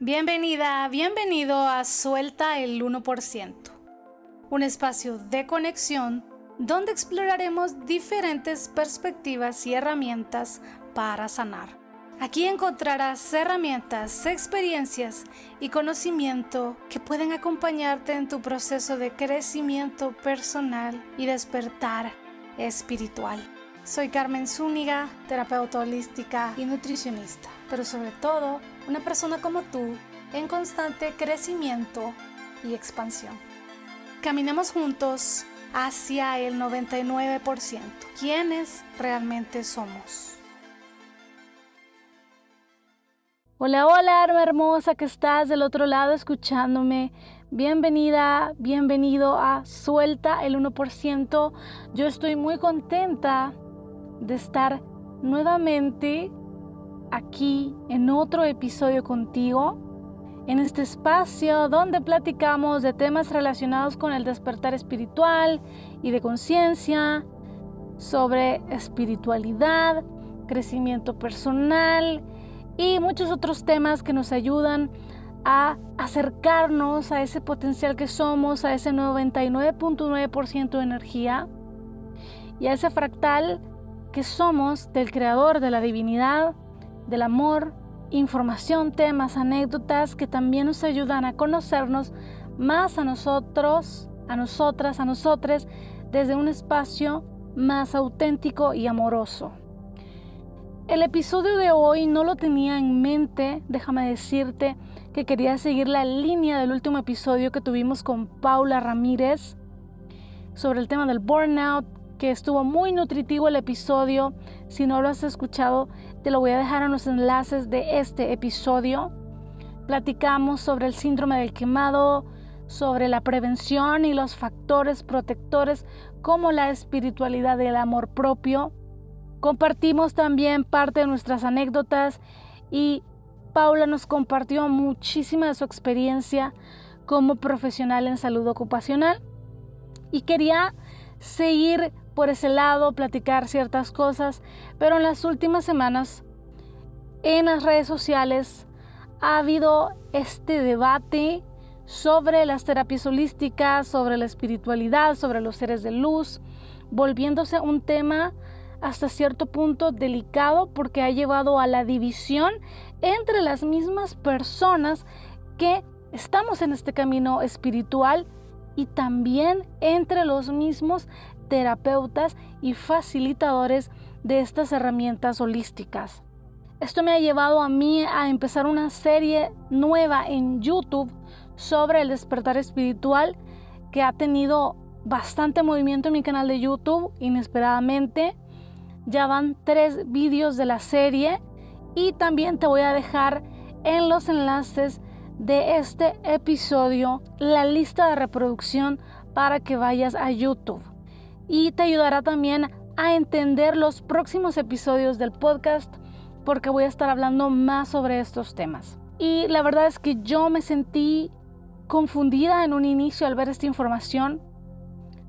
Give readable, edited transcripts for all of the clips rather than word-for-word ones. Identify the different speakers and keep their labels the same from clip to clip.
Speaker 1: Bienvenida, bienvenido a Suelta el 1%, un espacio de conexión donde exploraremos diferentes perspectivas y herramientas para sanar. Aquí encontrarás herramientas, experiencias y conocimiento que pueden acompañarte en tu proceso de crecimiento personal y despertar espiritual. Soy Carmen Zúñiga, terapeuta holística y nutricionista, pero sobre todo una persona como tú en constante crecimiento y expansión. Caminemos juntos hacia el 99%. ¿Quiénes realmente somos? Hola, hola, alma hermosa que estás del otro lado escuchándome. Bienvenida, bienvenido a Suelta el 1%. Yo estoy muy contenta de estar nuevamente aquí en otro episodio contigo, en este espacio donde platicamos de temas relacionados con el despertar espiritual y de conciencia, sobre espiritualidad, crecimiento personal y muchos otros temas que nos ayudan a acercarnos a ese potencial que somos, a ese 99.9% de energía y a ese fractal que somos del creador, de la divinidad, del amor, información, temas, anécdotas que también nos ayudan a conocernos más a nosotros, a nosotras, a nosotres, desde un espacio más auténtico y amoroso. El episodio de hoy no lo tenía en mente, déjame decirte que quería seguir la línea del último episodio que tuvimos con Paula Ramírez sobre el tema del burnout, que estuvo muy nutritivo el episodio. Si no lo has escuchado, te lo voy a dejar en los enlaces de este episodio. Platicamos sobre el síndrome del quemado, sobre la prevención y los factores protectores como la espiritualidad y el amor propio. Compartimos también parte de nuestras anécdotas y Paula nos compartió muchísima de su experiencia como profesional en salud ocupacional y quería seguir por ese lado, platicar ciertas cosas, pero en las últimas semanas en las redes sociales ha habido este debate sobre las terapias holísticas, sobre la espiritualidad, sobre los seres de luz, volviéndose un tema hasta cierto punto delicado porque ha llevado a la división entre las mismas personas que estamos en este camino espiritual y también entre los mismos terapeutas y facilitadores de estas herramientas holísticas. Esto me ha llevado a mí a empezar una serie nueva en YouTube sobre el despertar espiritual que ha tenido bastante movimiento en mi canal de YouTube inesperadamente. Ya van 3 vídeos de la serie y también te voy a dejar en los enlaces de este episodio la lista de reproducción para que vayas a YouTube. Y te ayudará también a entender los próximos episodios del podcast porque voy a estar hablando más sobre estos temas. Y la verdad es que yo me sentí confundida en un inicio al ver esta información.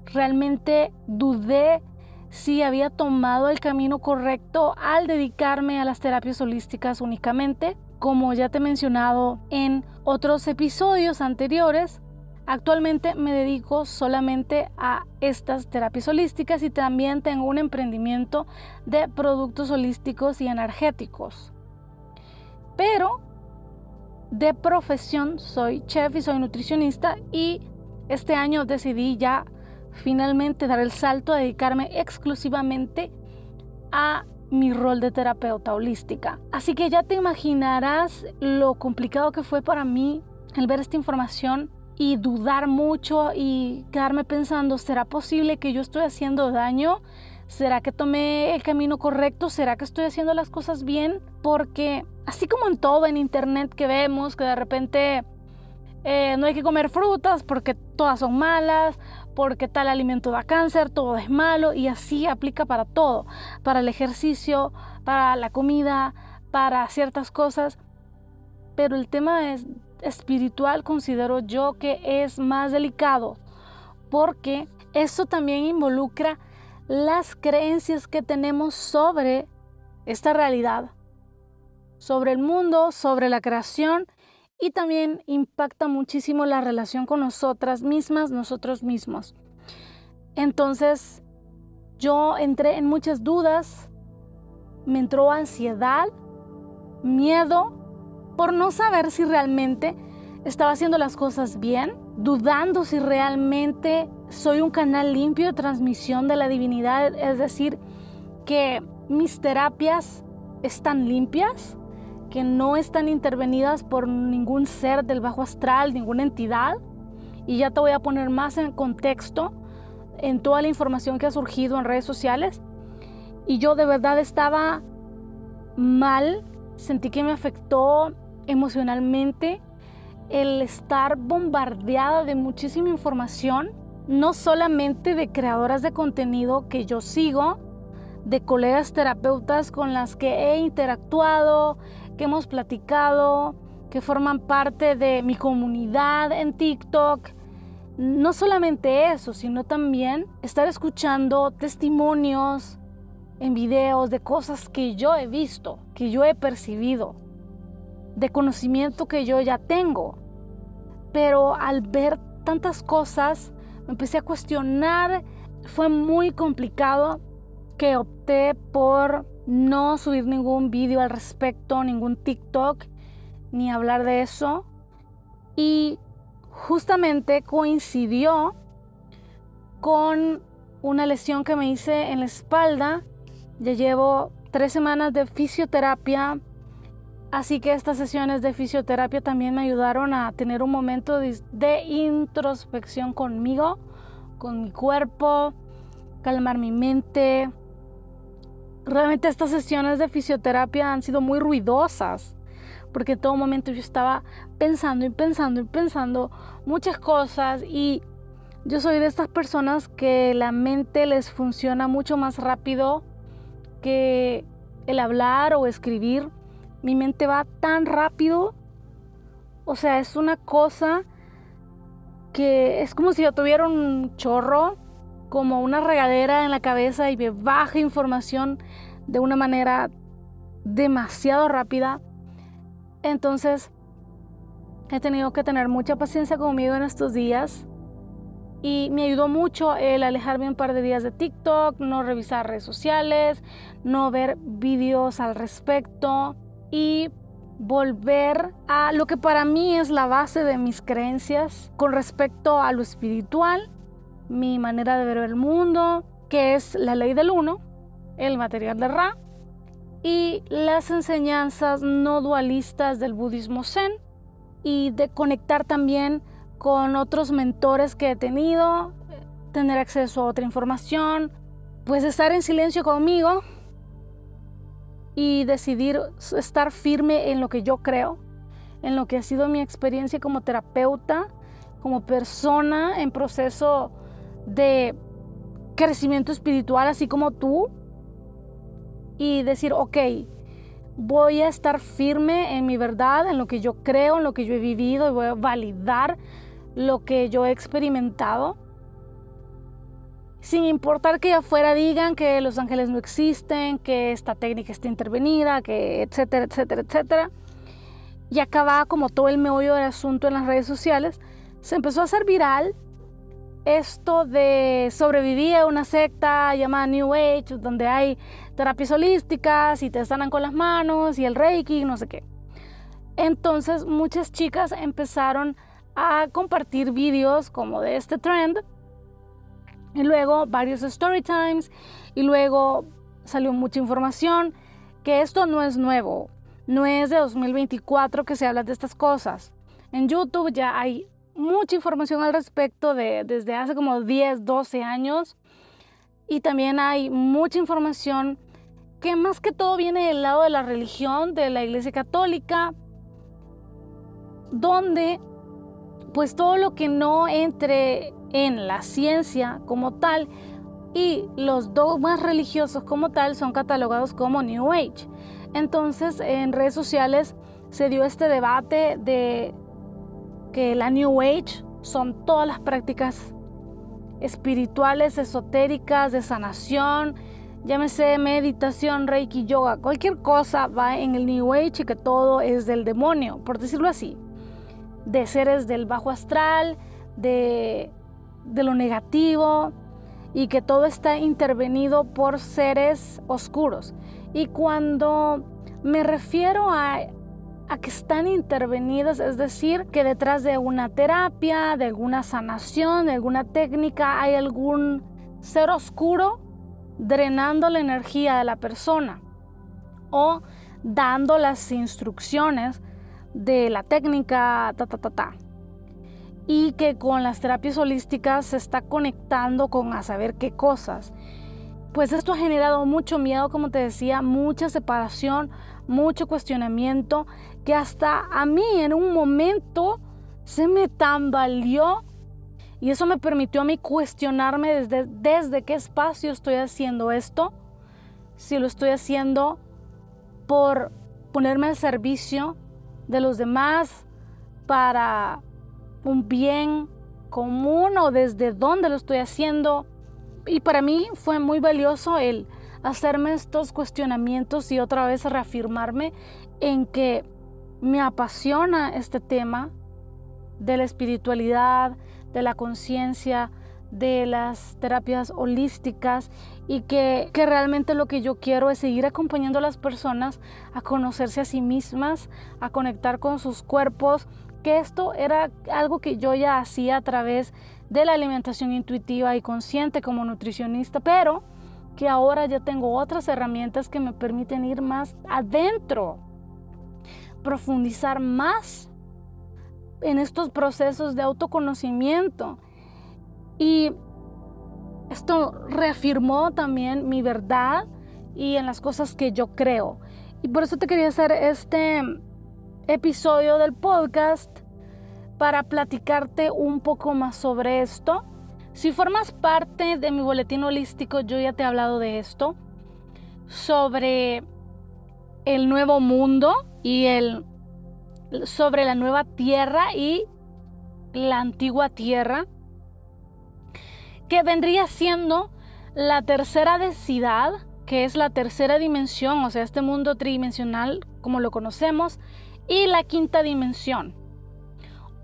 Speaker 1: Realmente dudé si había tomado el camino correcto al dedicarme a las terapias holísticas únicamente. Como ya te he mencionado en otros episodios anteriores, actualmente me dedico solamente a estas terapias holísticas y también tengo un emprendimiento de productos holísticos y energéticos. Pero de profesión soy chef y soy nutricionista y este año decidí ya finalmente dar el salto a dedicarme exclusivamente a mi rol de terapeuta holística. Así que ya te imaginarás lo complicado que fue para mí el ver esta información y dudar mucho y quedarme pensando, ¿será posible que yo estoy haciendo daño? ¿Será que tomé el camino correcto? ¿Será que estoy haciendo las cosas bien? Porque así como en todo en internet que vemos que de repente no hay que comer frutas porque todas son malas, porque tal alimento da cáncer, todo es malo, y así aplica para todo, para el ejercicio, para la comida, para ciertas cosas. Pero el tema es espiritual, considero yo que es más delicado porque eso también involucra las creencias que tenemos sobre esta realidad, sobre el mundo, sobre la creación y también impacta muchísimo la relación con nosotras mismas, nosotros mismos. Entonces yo entré en muchas dudas, me entró ansiedad, miedo por no saber si realmente estaba haciendo las cosas bien, dudando si realmente soy un canal limpio de transmisión de la divinidad, es decir, que mis terapias están limpias, que no están intervenidas por ningún ser del bajo astral, ninguna entidad. Y ya te voy a poner más en contexto en toda la información que ha surgido en redes sociales. Y yo de verdad estaba mal, sentí que me afectó emocionalmente el estar bombardeada de muchísima información, no solamente de creadoras de contenido que yo sigo, de colegas terapeutas con las que he interactuado, que hemos platicado, que forman parte de mi comunidad en TikTok. No solamente eso, sino también estar escuchando testimonios en videos de cosas que yo he visto, que yo he percibido, de conocimiento que yo ya tengo. Pero al ver tantas cosas, me empecé a cuestionar. Fue muy complicado, que opté por no subir ningún video al respecto, ningún TikTok, ni hablar de eso. Y justamente coincidió con una lesión que me hice en la espalda. Ya llevo 3 semanas de fisioterapia, así que estas sesiones de fisioterapia también me ayudaron a tener un momento de introspección conmigo, con mi cuerpo, calmar mi mente. Realmente estas sesiones de fisioterapia han sido muy ruidosas, porque en todo momento yo estaba pensando muchas cosas, y yo soy de estas personas que la mente les funciona mucho más rápido que el hablar o escribir. Mi mente va tan rápido, o sea, es una cosa que es como si yo tuviera un chorro, como una regadera en la cabeza, y me baja información de una manera demasiado rápida. Entonces he tenido que tener mucha paciencia conmigo en estos días, y me ayudó mucho el alejarme un par de días de TikTok, no revisar redes sociales, no ver videos al respecto, y volver a lo que para mí es la base de mis creencias con respecto a lo espiritual, mi manera de ver el mundo, que es la ley del uno, el material de Ra, y las enseñanzas no dualistas del budismo zen, y de conectar también con otros mentores que he tenido, tener acceso a otra información, pues estar en silencio conmigo y decidir estar firme en lo que yo creo, en lo que ha sido mi experiencia como terapeuta, como persona en proceso de crecimiento espiritual, así como tú, y decir, ok, voy a estar firme en mi verdad, en lo que yo creo, en lo que yo he vivido, y voy a validar lo que yo he experimentado, sin importar que afuera digan que los ángeles no existen, que esta técnica está intervenida, que etcétera, etcétera, etcétera. Y acababa como todo el meollo del asunto en las redes sociales. Se empezó a hacer viral esto de sobrevivir a una secta llamada New Age, donde hay terapias holísticas y te sanan con las manos y el Reiki, no sé qué. Entonces muchas chicas empezaron a compartir vídeos como de este trend, y luego varios story times, y luego salió mucha información, que esto no es nuevo, no es de 2024 que se habla de estas cosas. En YouTube ya hay mucha información al respecto desde hace como 10, 12 años, y también hay mucha información que más que todo viene del lado de la religión, de la Iglesia Católica, donde pues todo lo que no entre en la ciencia como tal y los dogmas religiosos como tal son catalogados como New Age. Entonces en redes sociales se dio este debate de que la New Age son todas las prácticas espirituales, esotéricas, de sanación, llámese meditación, Reiki, yoga, cualquier cosa va en el New Age, y que todo es del demonio, por decirlo así. de seres del bajo astral, de lo negativo, y que todo está intervenido por seres oscuros. Y cuando me refiero a que están intervenidas, es decir, que detrás de una terapia, de alguna sanación, de alguna técnica, hay algún ser oscuro drenando la energía de la persona o dando las instrucciones de la técnica, y que con las terapias holísticas se está conectando con a saber qué cosas. Pues esto ha generado mucho miedo, como te decía, mucha separación, mucho cuestionamiento, que hasta a mí en un momento se me tambaleó, y eso me permitió a mí cuestionarme desde qué espacio estoy haciendo esto, si lo estoy haciendo por ponerme al servicio de los demás para un bien común, o desde dónde lo estoy haciendo. Y para mí fue muy valioso el hacerme estos cuestionamientos y otra vez reafirmarme en que me apasiona este tema de la espiritualidad, de la conciencia, de las terapias holísticas, y que realmente lo que yo quiero es seguir acompañando a las personas a conocerse a sí mismas, a conectar con sus cuerpos, que esto era algo que yo ya hacía a través de la alimentación intuitiva y consciente como nutricionista, pero que ahora ya tengo otras herramientas que me permiten ir más adentro, profundizar más en estos procesos de autoconocimiento. Y esto reafirmó también mi verdad y en las cosas que yo creo. Y por eso te quería hacer este episodio del podcast, para platicarte un poco más sobre esto. Si formas parte de mi boletín holístico, yo ya te he hablado de esto, sobre el nuevo mundo y sobre la nueva tierra y la antigua tierra, que vendría siendo la tercera densidad, que es la tercera dimensión, o sea, este mundo tridimensional como lo conocemos, y la quinta dimensión,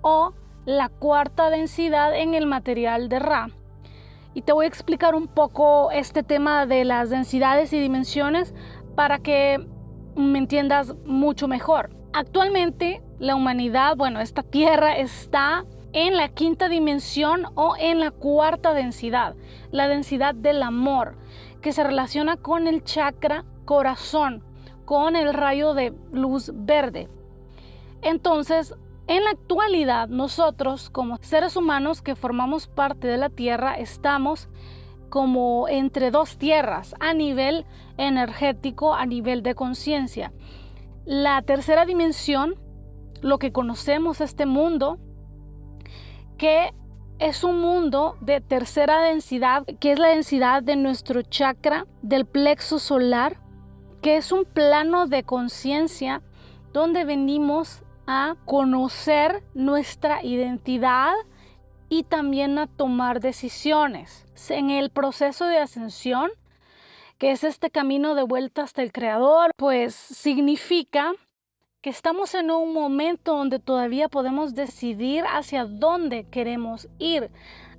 Speaker 1: o la cuarta densidad en el material de Ra. Y te voy a explicar un poco este tema de las densidades y dimensiones para que me entiendas mucho mejor. Actualmente la humanidad, esta tierra está en la quinta dimensión o en la cuarta densidad, la densidad del amor, que se relaciona con el chakra corazón, con el rayo de luz verde. Entonces, en la actualidad, nosotros como seres humanos que formamos parte de la Tierra estamos como entre dos tierras a nivel energético, a nivel de conciencia. La tercera dimensión, lo que conocemos, este mundo, que es un mundo de tercera densidad, que es la densidad de nuestro chakra del plexo solar, que es un plano de conciencia donde venimos a conocer nuestra identidad y también a tomar decisiones. En el proceso de ascensión, que es este camino de vuelta hasta el Creador, pues significa que estamos en un momento donde todavía podemos decidir hacia dónde queremos ir,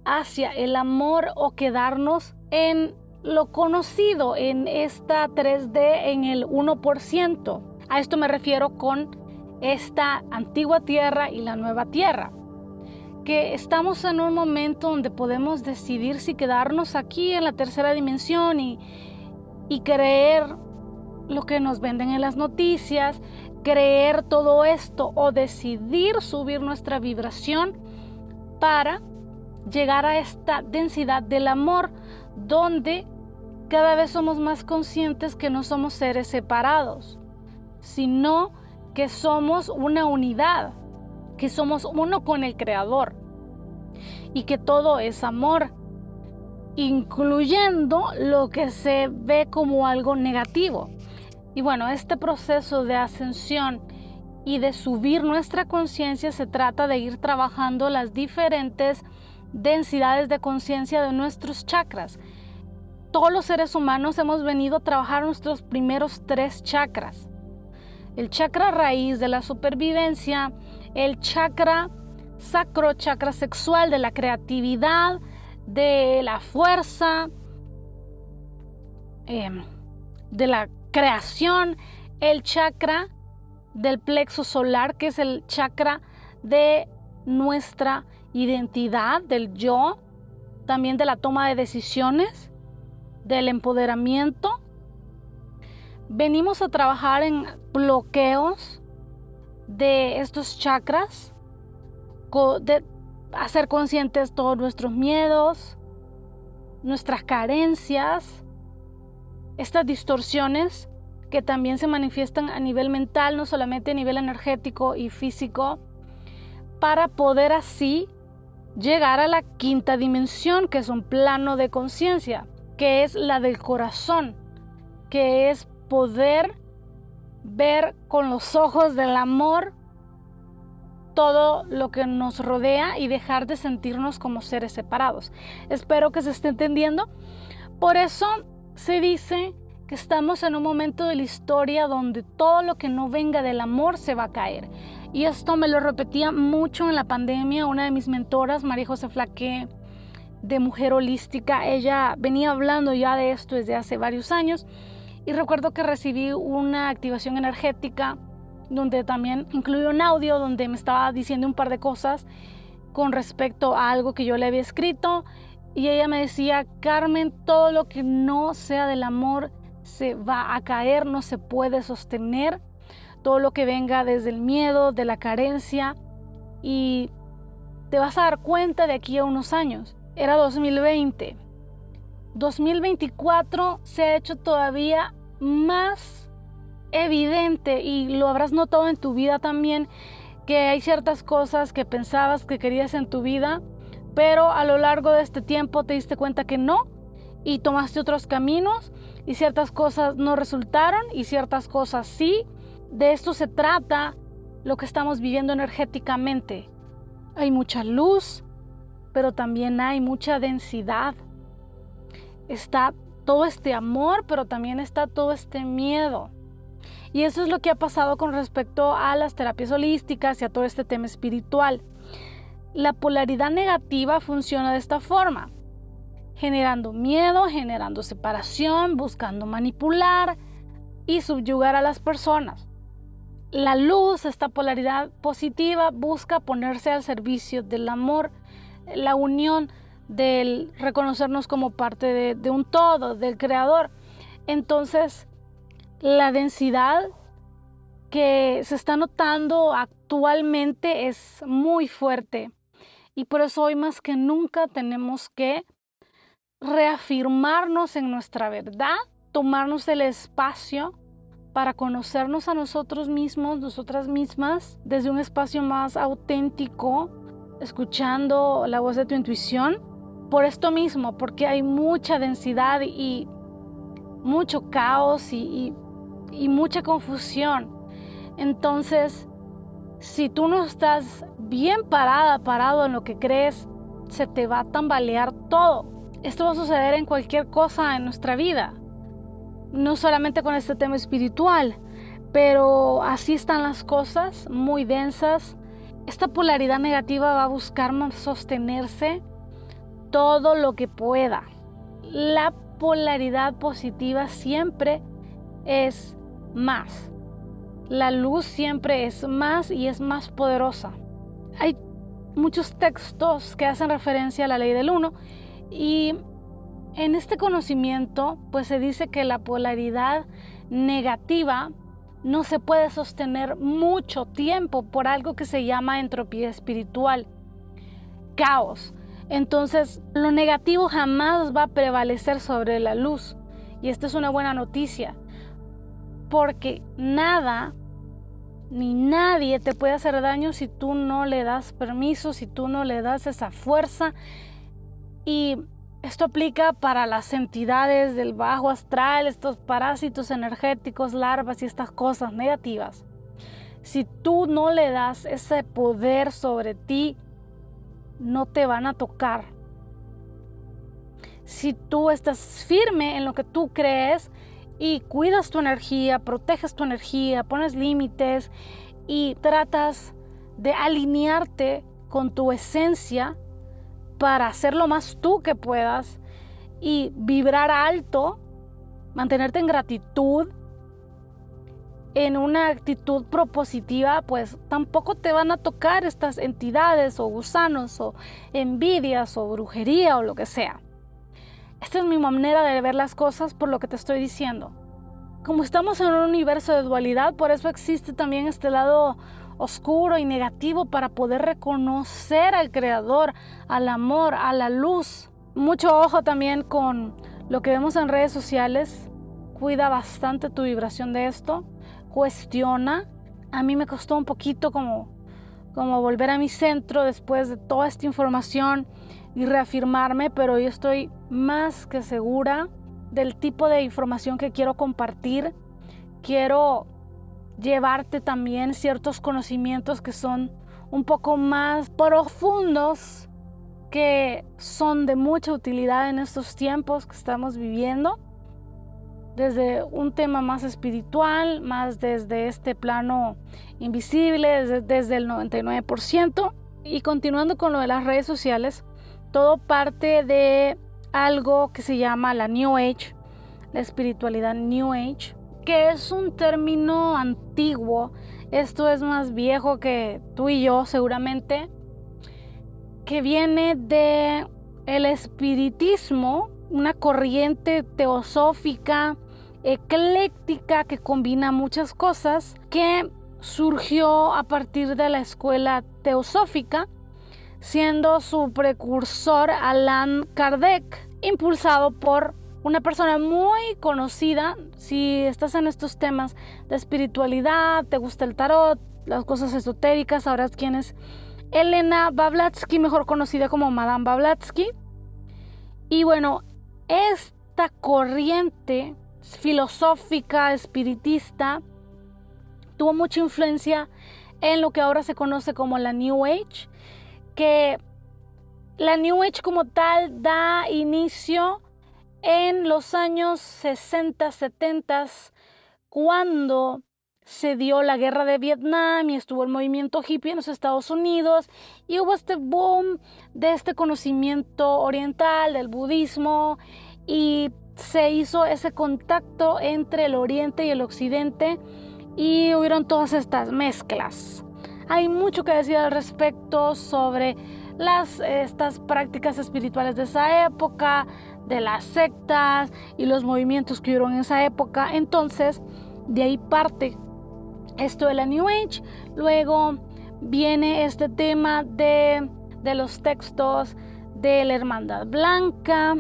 Speaker 1: hacia el amor o quedarnos en lo conocido, en esta 3D, en el 1%. A esto me refiero con esta antigua tierra y la nueva tierra, que estamos en un momento donde podemos decidir si quedarnos aquí en la tercera dimensión y creer lo que nos venden en las noticias, creer todo esto, o decidir subir nuestra vibración para llegar a esta densidad del amor, donde cada vez somos más conscientes que no somos seres separados, sino que somos una unidad, que somos uno con el Creador y que todo es amor, incluyendo lo que se ve como algo negativo. Y este proceso de ascensión y de subir nuestra conciencia se trata de ir trabajando las diferentes densidades de conciencia de nuestros chakras. Todos los seres humanos hemos venido a trabajar nuestros primeros 3 chakras. El chakra raíz de la supervivencia, el chakra sacro, chakra sexual, de la creatividad, de la fuerza, de la creación, el chakra del plexo solar, que es el chakra de nuestra identidad, del yo, también de la toma de decisiones, del empoderamiento. Venimos a trabajar en bloqueos de estos chakras, de hacer conscientes todos nuestros miedos, nuestras carencias, estas distorsiones que también se manifiestan a nivel mental, no solamente a nivel energético y físico, para poder así llegar a la quinta dimensión, que es un plano de conciencia, que es la del corazón, que es poder ver con los ojos del amor todo lo que nos rodea y dejar de sentirnos como seres separados. Espero que se esté entendiendo. Por eso se dice que estamos en un momento de la historia donde todo lo que no venga del amor se va a caer. Y esto me lo repetía mucho en la pandemia una de mis mentoras, María José Flaqué, de Mujer Holística. Ella venía hablando ya de esto desde hace varios años, y recuerdo que recibí una activación energética donde también incluyó un audio donde me estaba diciendo un par de cosas con respecto a algo que yo le había escrito, y ella me decía: Carmen, todo lo que no sea del amor se va a caer, no se puede sostener, todo lo que venga desde el miedo, de la carencia, y te vas a dar cuenta de aquí a unos años. Era 2020. 2024 se ha hecho todavía más evidente, y lo habrás notado en tu vida también, que hay ciertas cosas que pensabas que querías en tu vida, pero a lo largo de este tiempo te diste cuenta que no, y tomaste otros caminos, y ciertas cosas no resultaron y ciertas cosas sí. De esto se trata lo que estamos viviendo energéticamente. Hay mucha luz, pero también hay mucha densidad. Está todo este amor, pero también está todo este miedo. Y eso es lo que ha pasado con respecto a las terapias holísticas y a todo este tema espiritual. La polaridad negativa funciona de esta forma: generando miedo, generando separación, buscando manipular y subyugar a las personas. La luz, esta polaridad positiva, busca ponerse al servicio del amor, la unión, del reconocernos como parte de un todo, del creador. Entonces, la densidad que se está notando actualmente es muy fuerte, y por eso hoy más que nunca tenemos que reafirmarnos en nuestra verdad, tomarnos el espacio para conocernos a nosotros mismos, nosotras mismas, desde un espacio más auténtico, escuchando la voz de tu intuición. Por esto mismo, porque hay mucha densidad y mucho caos y mucha confusión. Entonces, si tú no estás bien parado en lo que crees, se te va a tambalear todo. Esto va a suceder en cualquier cosa en nuestra vida, no solamente con este tema espiritual, pero así están las cosas, muy densas. Esta polaridad negativa va a buscar sostenerse todo lo que pueda. La polaridad positiva siempre es más. La luz siempre es más y es más poderosa. Hay muchos textos que hacen referencia a la ley del uno, y en este conocimiento pues se dice que la polaridad negativa no se puede sostener mucho tiempo por algo que se llama entropía espiritual, caos. Entonces, lo negativo jamás va a prevalecer sobre la luz. Y esta es una buena noticia, porque nada ni nadie te puede hacer daño si tú no le das permiso, si tú no le das esa fuerza. Y esto aplica para las entidades del bajo astral, estos parásitos energéticos, larvas y estas cosas negativas. Si tú no le das ese poder sobre ti, no te van a tocar. Si tú estás firme en lo que tú crees y cuidas tu energía, proteges tu energía, pones límites y tratas de alinearte con tu esencia para hacer lo más tú que puedas y vibrar alto, mantenerte en gratitud, en una actitud propositiva, pues tampoco te van a tocar estas entidades o gusanos o envidias o brujería o lo que sea. Esta es mi manera de ver las cosas por lo que te estoy diciendo. Como estamos en un universo de dualidad, por eso existe también este lado oscuro y negativo para poder reconocer al Creador, al amor, a la luz. Mucho ojo también con lo que vemos en redes sociales. Cuida bastante tu vibración de esto. Cuestiona. A mí me costó un poquito como volver a mi centro después de toda esta información y reafirmarme, pero yo estoy más que segura del tipo de información que quiero compartir. Quiero llevarte también ciertos conocimientos que son un poco más profundos, que son de mucha utilidad en estos tiempos que estamos viviendo, desde un tema más espiritual, más desde este plano invisible, desde el 99%. Y continuando con lo de las redes sociales, todo parte de algo que se llama la New Age, la espiritualidad New Age, que es un término antiguo. Esto es más viejo que tú y yo seguramente, que viene de el espiritismo, una corriente teosófica ecléctica que combina muchas cosas, que surgió a partir de la escuela teosófica, siendo su precursor Allan Kardec, impulsado por una persona muy conocida. Si estás en estos temas de espiritualidad, te gusta el tarot, las cosas esotéricas, sabrás quién es Elena Blavatsky, mejor conocida como Madame Blavatsky. Y bueno, esta corriente filosófica, espiritista, tuvo mucha influencia en lo que ahora se conoce como la New Age, que la New Age como tal da inicio en los años 60, 70, cuando se dio la guerra de Vietnam y estuvo el movimiento hippie en los Estados Unidos y hubo este boom de este conocimiento oriental, del budismo, y se hizo ese contacto entre el oriente y el occidente y hubieron todas estas mezclas. Hay mucho que decir al respecto sobre estas prácticas espirituales de esa época, de las sectas y los movimientos que hubieron en esa época. Entonces, de ahí parte esto de la New Age. Luego viene este tema de los textos de la Hermandad Blanca,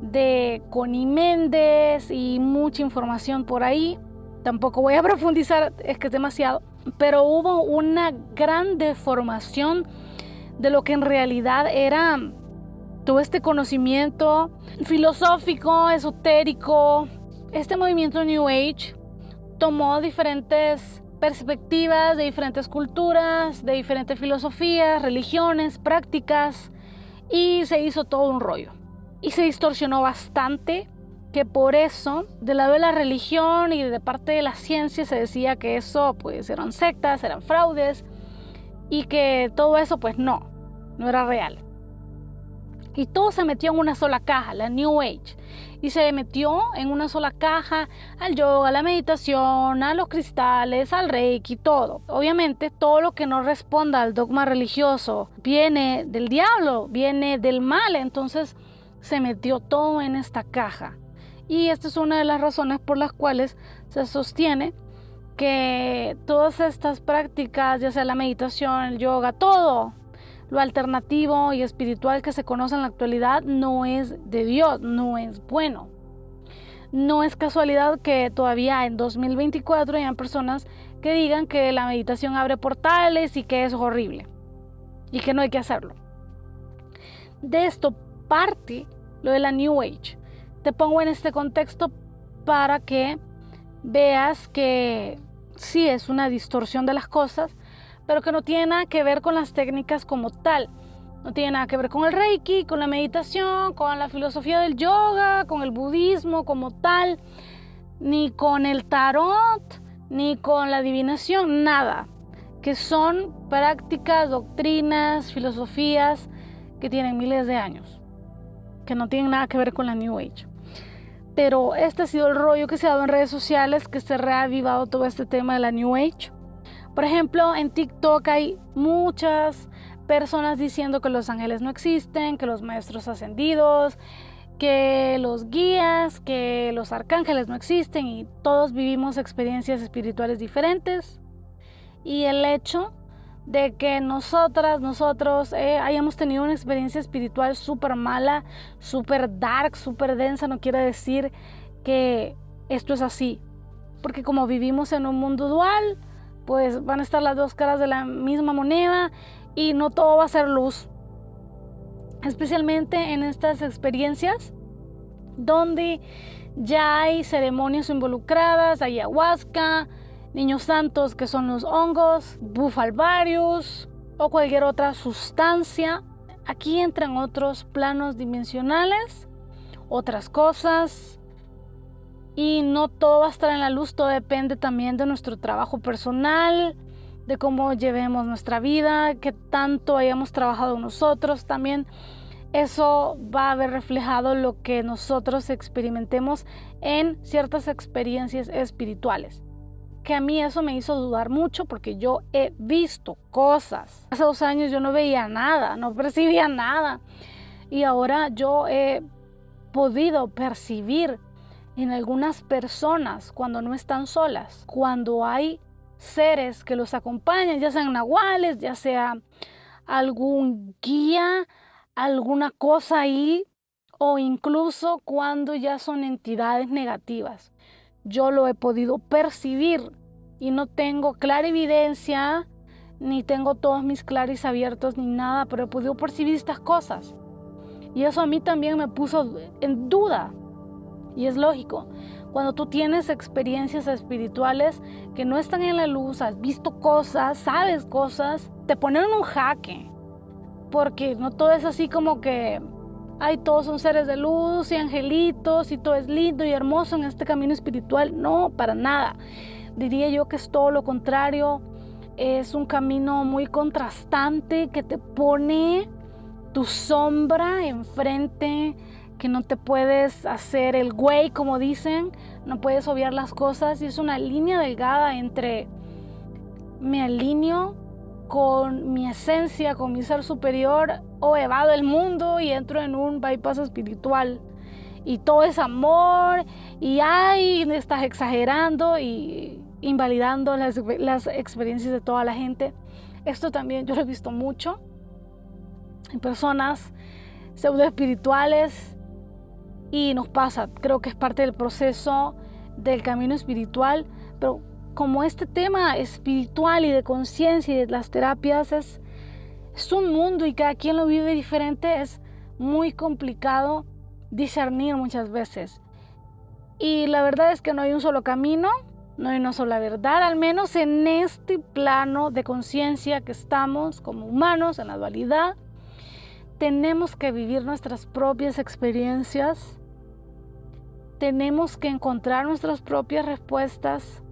Speaker 1: de Connie Méndez y mucha información por ahí. Tampoco voy a profundizar, es que es demasiado, pero hubo una gran deformación de lo que en realidad era todo este conocimiento filosófico, esotérico. Este movimiento New Age tomó diferentes perspectivas de diferentes culturas, de diferentes filosofías, religiones, prácticas, y se hizo todo un rollo. Y se distorsionó bastante, que por eso, del lado de la religión y de parte de la ciencia, se decía que eso pues eran sectas, eran fraudes, y que todo eso pues no era real. Y todo se metió en una sola caja, la New Age. Y se metió en una sola caja al yoga, a la meditación, a los cristales, al reiki, todo. Obviamente todo lo que no responda al dogma religioso viene del diablo, viene del mal. Entonces se metió todo en esta caja. Y esta es una de las razones por las cuales se sostiene que todas estas prácticas, ya sea la meditación, el yoga, todo lo alternativo y espiritual que se conoce en la actualidad no es de Dios, no es bueno. No es casualidad que todavía en 2024 hayan personas que digan que la meditación abre portales y que es horrible y que no hay que hacerlo. De esto parte lo de la New Age. Te pongo en este contexto para que veas que sí es una distorsión de las cosas, pero que no tiene nada que ver con las técnicas como tal. No tiene nada que ver con el reiki, con la meditación, con la filosofía del yoga, con el budismo como tal, ni con el tarot, ni con la adivinación, nada. que son prácticas, doctrinas, filosofías que tienen miles de años, que no tienen nada que ver con la New Age. Pero este ha sido el rollo que se ha dado en redes sociales, que se ha reavivado todo este tema de la New Age. Por ejemplo, en TikTok hay muchas personas diciendo que los ángeles no existen, que los maestros ascendidos, que los guías, que los arcángeles no existen, y todos vivimos experiencias espirituales diferentes. Y el hecho de que nosotros hayamos tenido una experiencia espiritual súper mala, súper dark, súper densa, no quiere decir que esto es así. Porque como vivimos en un mundo dual, pues van a estar las dos caras de la misma moneda y no todo va a ser luz. Especialmente en estas experiencias donde ya hay ceremonias involucradas, ayahuasca, niños santos, que son los hongos, bufalvarius o cualquier otra sustancia. Aquí entran otros planos dimensionales, otras cosas, y no todo va a estar en la luz. Todo depende también de nuestro trabajo personal, de cómo llevemos nuestra vida, qué tanto hayamos trabajado nosotros. También eso va a haber reflejado lo que nosotros experimentemos en ciertas experiencias espirituales. Que a mí eso me hizo dudar mucho, porque yo he visto cosas. Hace 2 años yo no veía nada, no percibía nada. Y ahora yo he podido percibir en algunas personas cuando no están solas, cuando hay seres que los acompañan, ya sean nahuales, ya sea algún guía, alguna cosa ahí, o incluso cuando ya son entidades negativas. Yo lo he podido percibir y no tengo clarividencia, ni tengo todos mis claris abiertos ni nada, pero he podido percibir estas cosas. Y eso a mí también me puso en duda. Y es lógico, cuando tú tienes experiencias espirituales que no están en la luz, has visto cosas, sabes cosas, te ponen en un jaque. Porque no todo es así como que todos son seres de luz y angelitos y todo es lindo y hermoso en este camino espiritual. No, para nada. Diría yo que es todo lo contrario. Es un camino muy contrastante que te pone tu sombra enfrente, que no te puedes hacer el güey, como dicen, no puedes obviar las cosas, y es una línea delgada entre me alineo con mi esencia, con mi ser superior, o evado el mundo y entro en un bypass espiritual y todo es amor y estás exagerando y invalidando las experiencias de toda la gente. Esto también yo lo he visto mucho en personas pseudo espirituales, y nos pasa, creo que es parte del proceso del camino espiritual. Pero como este tema espiritual y de conciencia y de las terapias es un mundo y cada quien lo vive diferente, es muy complicado discernir muchas veces. Y la verdad es que no hay un solo camino, no hay una sola verdad, al menos en este plano de conciencia que estamos como humanos, en la dualidad. Tenemos que vivir nuestras propias experiencias, tenemos que encontrar nuestras propias respuestas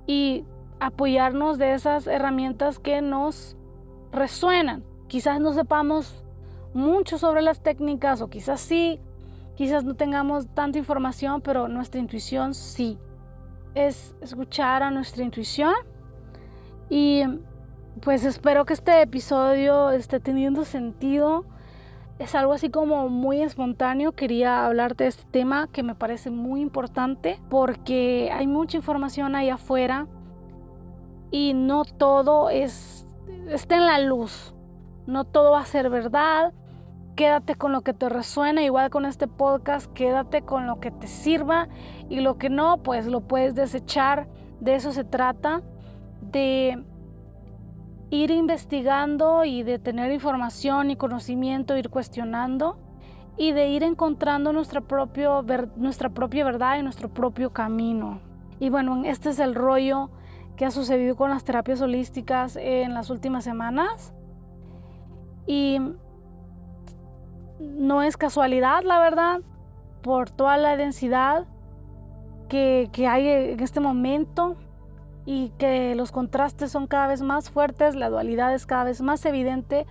Speaker 1: y apoyarnos de esas herramientas que nos resuenan. Quizás no sepamos mucho sobre las técnicas, o quizás sí, quizás no tengamos tanta información, pero nuestra intuición sí. Es escuchar a nuestra intuición, y pues espero que este episodio esté teniendo sentido. Es algo así como muy espontáneo. Quería hablarte de este tema que me parece muy importante, porque hay mucha información ahí afuera y no todo está en la luz. No todo va a ser verdad. Quédate con lo que te resuena, igual con este podcast, quédate con lo que te sirva, y lo que no, pues lo puedes desechar. De eso se trata, de ir investigando y de tener información y conocimiento, ir cuestionando y de ir encontrando nuestra propia verdad y nuestro propio camino. Y bueno, este es el rollo que ha sucedido con las terapias holísticas en las últimas semanas, y no es casualidad, la verdad, por toda la densidad que hay en este momento y que los contrastes son cada vez más fuertes, la dualidad es cada vez más evidente.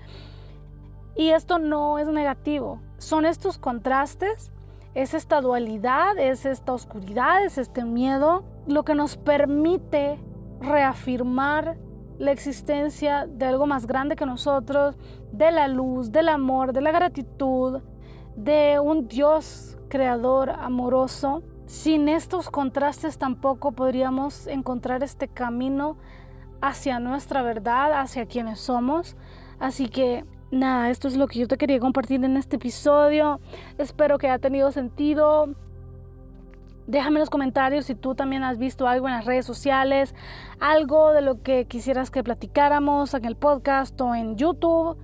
Speaker 1: Y esto no es negativo, son estos contrastes, es esta dualidad, es esta oscuridad, es este miedo, lo que nos permite reafirmar la existencia de algo más grande que nosotros, de la luz, del amor, de la gratitud, de un Dios creador amoroso. Sin estos contrastes tampoco podríamos encontrar este camino hacia nuestra verdad, hacia quienes somos. Así que nada, esto es lo que yo te quería compartir en este episodio. Espero que haya tenido sentido. Déjame en los comentarios si tú también has visto algo en las redes sociales, algo de lo que quisieras que platicáramos en el podcast o en YouTube,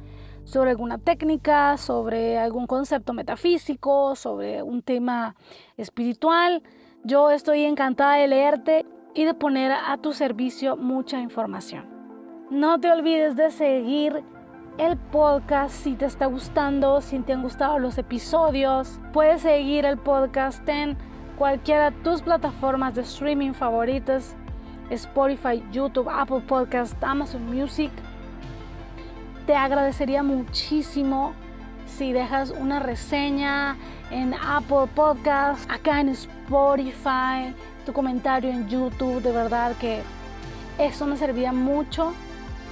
Speaker 1: sobre alguna técnica, sobre algún concepto metafísico, sobre un tema espiritual. Yo estoy encantada de leerte y de poner a tu servicio mucha información. No te olvides de seguir el podcast si te está gustando, si te han gustado los episodios. Puedes seguir el podcast en cualquiera de tus plataformas de streaming favoritas: Spotify, YouTube, Apple Podcast, Amazon Music. Te agradecería muchísimo si dejas una reseña en Apple Podcast, acá en Spotify, tu comentario en YouTube. De verdad que eso me serviría mucho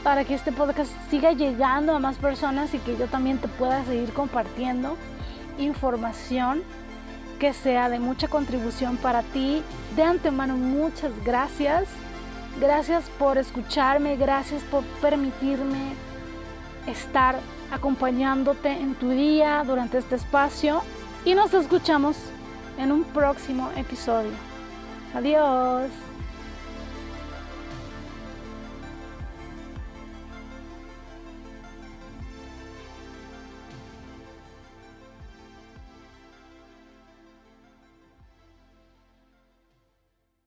Speaker 1: para que este podcast siga llegando a más personas y que yo también te pueda seguir compartiendo información que sea de mucha contribución para ti. De antemano, muchas gracias. Gracias por escucharme, gracias por permitirme estar acompañándote en tu día durante este espacio. Y nos escuchamos en un próximo episodio. Adiós.